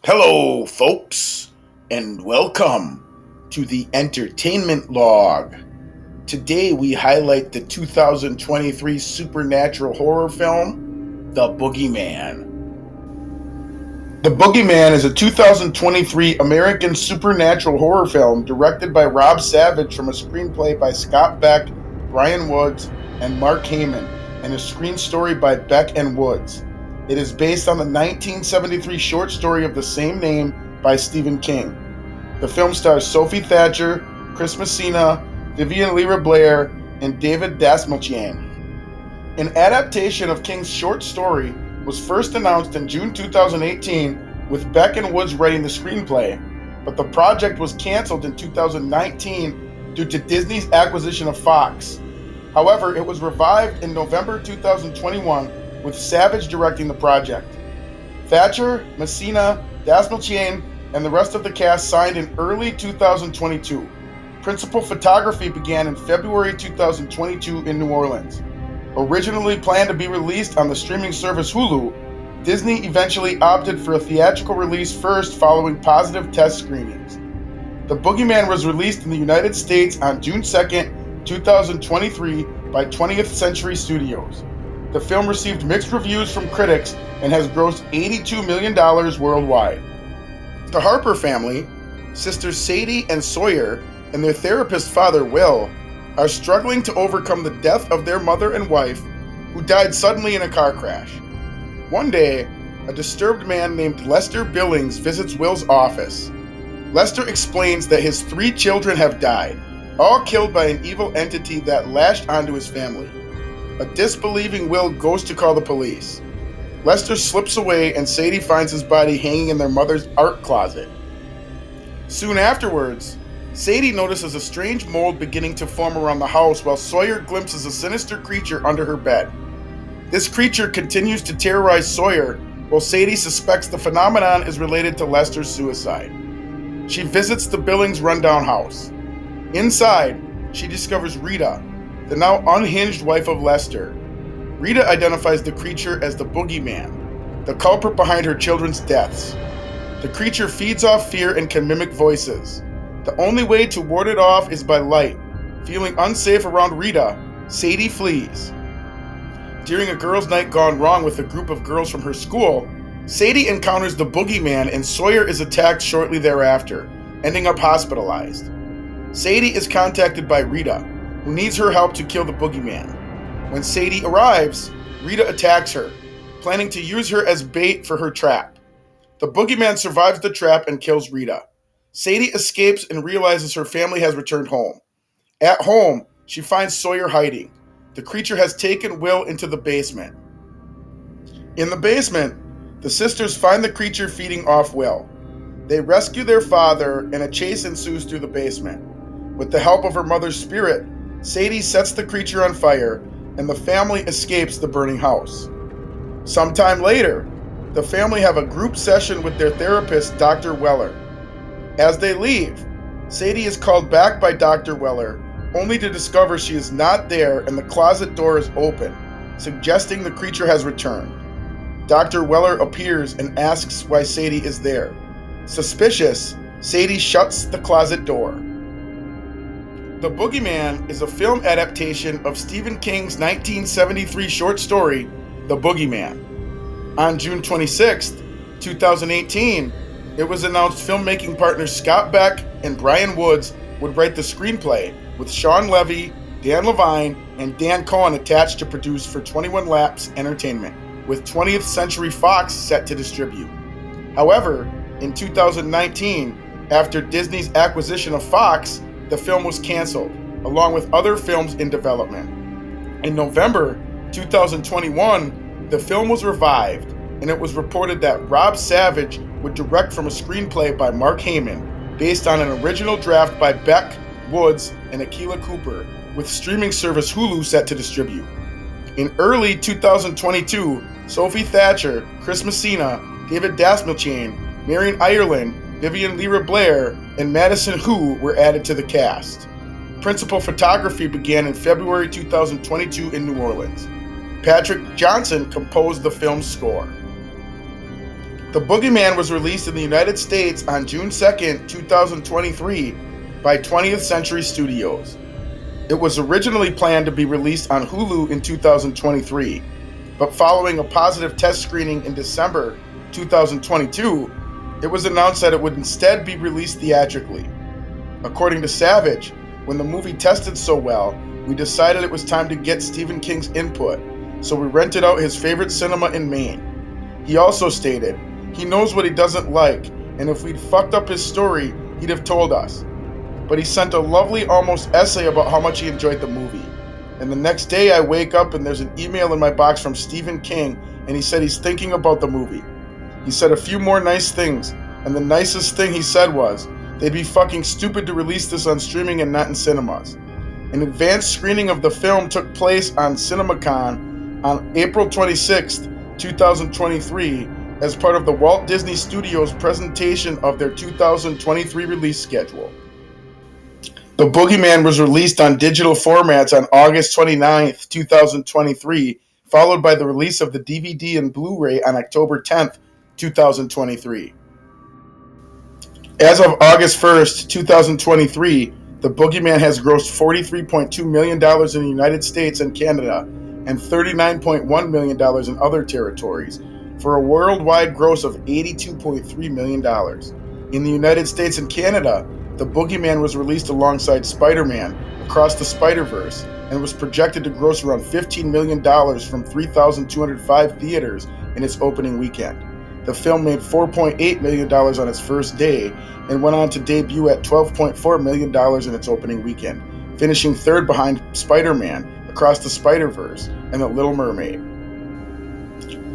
Hello, folks, and welcome to the Entertainment Log. Today we highlight the 2023 supernatural horror film, The Boogeyman. The Boogeyman is a 2023 American supernatural horror film directed by Rob Savage from a screenplay by Scott Beck, Brian Woods, and Mark Heyman, and a screen story by Beck and Woods. It is based on the 1973 short story of the same name by Stephen King. The film stars Sophie Thatcher, Chris Messina, Vivian Lyra Blair, and David Dastmalchian. An adaptation of King's short story was first announced in June 2018 with Beck and Woods writing the screenplay, but the project was canceled in 2019 due to Disney's acquisition of Fox. However, it was revived in November 2021 with Savage directing the project. Thatcher, Messina, Dastmalchian, and the rest of the cast signed in early 2022. Principal photography began in February 2022 in New Orleans. Originally planned to be released on the streaming service Hulu, Disney eventually opted for a theatrical release first following positive test screenings. The Boogeyman was released in the United States on June 2nd, 2023 by 20th Century Studios. The film received mixed reviews from critics and has grossed $82 million worldwide. The Harper family, sisters Sadie and Sawyer, and their therapist father Will, are struggling to overcome the death of their mother and wife, who died suddenly in a car crash. One day, a disturbed man named Lester Billings visits Will's office. Lester explains that his 3 children have died, all killed by an evil entity that lashed onto his family. A disbelieving Will goes to call the police. Lester slips away and Sadie finds his body hanging in their mother's art closet. Soon afterwards, Sadie notices a strange mold beginning to form around the house while Sawyer glimpses a sinister creature under her bed. This creature continues to terrorize Sawyer while Sadie suspects the phenomenon is related to Lester's suicide. She visits the Billings rundown house. Inside, she discovers Rita, the now unhinged wife of Lester. Rita identifies the creature as the Boogeyman, the culprit behind her children's deaths. The creature feeds off fear and can mimic voices. The only way to ward it off is by light. Feeling unsafe around Rita, Sadie flees. During a girls' night gone wrong with a group of girls from her school, Sadie encounters the Boogeyman and Sawyer is attacked shortly thereafter, ending up hospitalized. Sadie is contacted by Rita, who needs her help to kill the Boogeyman. When Sadie arrives, Rita attacks her, planning to use her as bait for her trap. The Boogeyman survives the trap and kills Rita. Sadie escapes and realizes her family has returned home. At home, she finds Sawyer hiding. The creature has taken Will into the basement. In the basement, the sisters find the creature feeding off Will. They rescue their father and a chase ensues through the basement. With the help of her mother's spirit, Sadie sets the creature on fire, and the family escapes the burning house. Sometime later, the family have a group session with their therapist, Dr. Weller. As they leave, Sadie is called back by Dr. Weller, only to discover she is not there and the closet door is open, suggesting the creature has returned. Dr. Weller appears and asks why Sadie is there. Suspicious, Sadie shuts the closet door. The Boogeyman is a film adaptation of Stephen King's 1973 short story, The Boogeyman. On June 26, 2018, it was announced filmmaking partners Scott Beck and Brian Woods would write the screenplay, with Sean Levy, Dan Levine, and Dan Cohen attached to produce for 21 Laps Entertainment, with 20th Century Fox set to distribute. However, in 2019, after Disney's acquisition of Fox, the film was canceled, along with other films in development. In November 2021, the film was revived, and it was reported that Rob Savage would direct from a screenplay by Mark Heyman, based on an original draft by Beck, Woods, and Akilah Cooper, with streaming service Hulu set to distribute. In early 2022, Sophie Thatcher, Chris Messina, David Dastmalchian, Marion Ireland, Vivian Lyra Blair, and Madison Hu were added to the cast. Principal photography began in February 2022 in New Orleans. Patrick Johnson composed the film's score. The Boogeyman was released in the United States on June 2nd, 2023 by 20th Century Studios. It was originally planned to be released on Hulu in 2023, but following a positive test screening in December 2022, it was announced that it would instead be released theatrically. According to Savage, when the movie tested so well, we decided it was time to get Stephen King's input, so we rented out his favorite cinema in Maine. He also stated, he knows what he doesn't like, and if we'd fucked up his story, he'd have told us. But he sent a lovely almost essay about how much he enjoyed the movie. And the next day I wake up and there's an email in my box from Stephen King, and he said he's thinking about the movie. He said a few more nice things, and the nicest thing he said was, they'd be fucking stupid to release this on streaming and not in cinemas. An advanced screening of the film took place on CinemaCon on April 26th, 2023, as part of the Walt Disney Studios presentation of their 2023 release schedule. The Boogeyman was released on digital formats on August 29th, 2023, followed by the release of the DVD and Blu-ray on October 10th, 2023. As of August 1st, 2023, The Boogeyman has grossed $43.2 million in the United States and Canada and $39.1 million in other territories, for a worldwide gross of $82.3 million. In the United States and Canada, The Boogeyman was released alongside Spider-Man Across the Spider-Verse and was projected to gross around $15 million from 3,205 theaters in its opening weekend. The film made $4.8 million on its first day and went on to debut at $12.4 million in its opening weekend, finishing third behind Spider-Man Across the Spider-Verse and The Little Mermaid.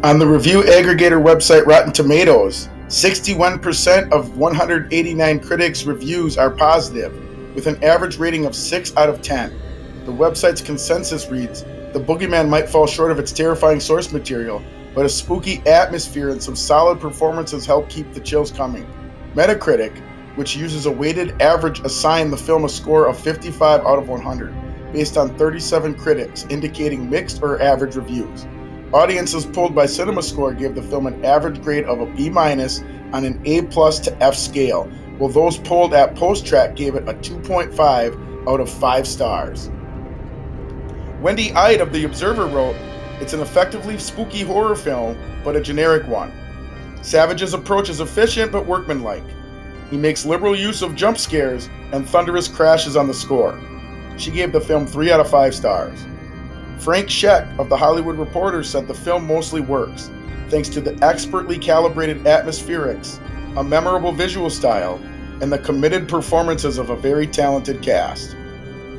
On the review aggregator website Rotten Tomatoes, 61% of 189 critics' reviews are positive, with an average rating of 6 out of 10. The website's consensus reads, The Boogeyman might fall short of its terrifying source material, but a spooky atmosphere and some solid performances help keep the chills coming. Metacritic, which uses a weighted average, assigned the film a score of 55 out of 100, based on 37 critics, indicating mixed or average reviews. Audiences polled by CinemaScore gave the film an average grade of a B- on an A+ to F scale, while those polled at PostTrack gave it a 2.5 out of 5 stars. Wendy Ide of The Observer wrote, it's an effectively spooky horror film, but a generic one. Savage's approach is efficient but workmanlike. He makes liberal use of jump scares and thunderous crashes on the score. She gave the film 3 out of 5 stars. Frank Scheck of The Hollywood Reporter said the film mostly works, thanks to the expertly calibrated atmospherics, a memorable visual style, and the committed performances of a very talented cast.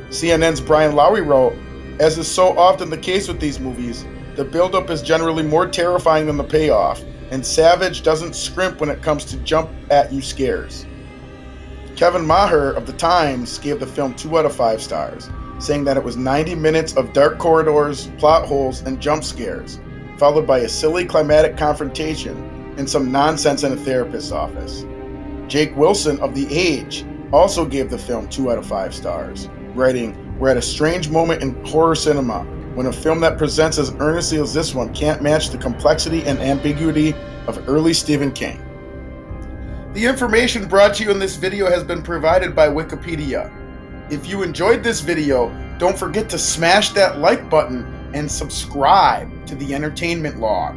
CNN's Brian Lowry wrote, as is so often the case with these movies, the build-up is generally more terrifying than the payoff, and Savage doesn't scrimp when it comes to jump-at-you scares. Kevin Maher of The Times gave the film 2 out of 5 stars, saying that it was 90 minutes of dark corridors, plot holes, and jump scares, followed by a silly climatic confrontation and some nonsense in a therapist's office. Jake Wilson of The Age also gave the film 2 out of 5 stars, writing, we're at a strange moment in horror cinema, when a film that presents as earnestly as this one can't match the complexity and ambiguity of early Stephen King. The information brought to you in this video has been provided by Wikipedia. If you enjoyed this video, don't forget to smash that like button and subscribe to the Entertainment Log.